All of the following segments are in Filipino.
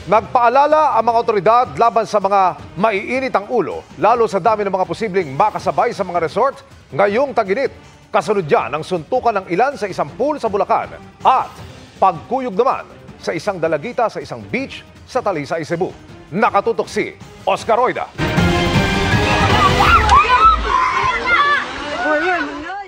Nagpaalala ang mga otoridad laban sa mga maiinit ang ulo, lalo sa dami ng mga posibleng makasabay sa mga resort ngayong tag-init. Kasunod dyan ang suntukan ng ilan sa isang pool sa Bulacan at pagkuyog naman sa isang dalagita sa isang beach sa Talisay, Cebu. Nakatutok si Oscar Oida.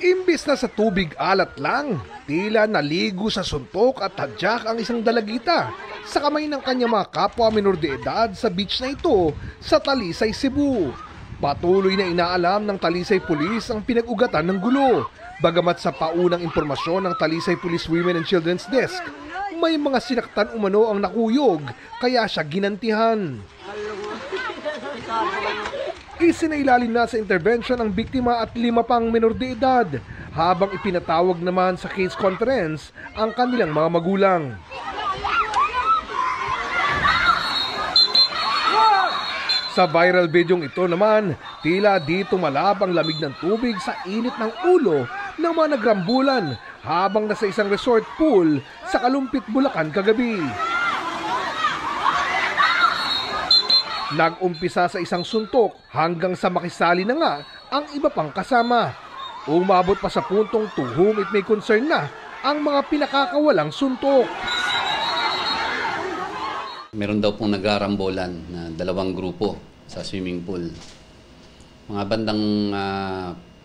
Imbis na sa tubig alat lang, tila naligo sa suntok at tadyak ang isang dalagita sa kamay ng kanyang mga kapwa minor de edad sa beach na ito sa Talisay, Cebu. Patuloy na inaalam ng Talisay Police ang pinag-ugatan ng gulo. Bagamat sa paunang impormasyon ng Talisay Police Women and Children's Desk, may mga sinaktan umano ang nakuyog kaya siya ginantihan. Isinailalim na sa intervention ang biktima at 5 pang minor de edad, habang ipinatawag naman sa case conference ang kanilang mga magulang. Sa viral video ito naman, tila di tumalab ang lamig ng tubig sa init ng ulo ng mga nagrambulan habang nasa isang resort pool sa Kalumpit, Bulacan kagabi. Nag-umpisa sa isang suntok hanggang sa makisali na nga ang iba pang kasama. Umabot pa sa puntong to whom it may concern na ang mga pinakakawalang suntok. Meron daw pong nagrarambolan na 2 grupo sa swimming pool. Mga bandang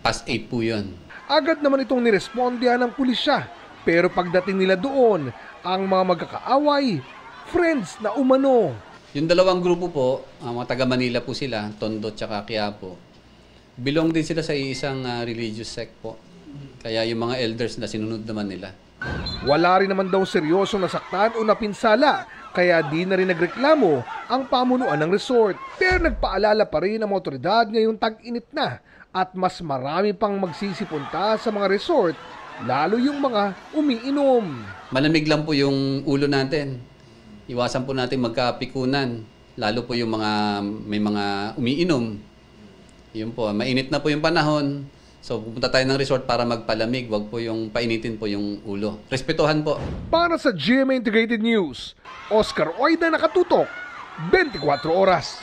past 8 po yun. Agad naman itong nirespondihan ng pulisya. Pero pagdating nila doon, ang mga magkakaaway, friends na umano. Yung 2 grupo po, mga taga Manila po sila, Tondo at Quiapo. Belong din sila sa isang religious sect po. Kaya yung mga elders na sinunod naman nila. Wala rin naman daw seryosong nasaktan o napinsala, kaya di na rin nagreklamo ang pamunuan ng resort. Pero nagpaalala pa rin ang otoridad ngayong tag-init na at mas marami pang magsisipunta sa mga resort, lalo yung mga umiinom. Malamig lang po yung ulo natin. Iwasan po natin magkapikunan, lalo po yung may mga umiinom. Yun po, mainit na po yung panahon. So pupunta tayo ng resort para magpalamig, wag po yung painitin po yung ulo. Respetuhan po. Para sa GMA Integrated News, Oscar Oida, nakatutok, 24 oras.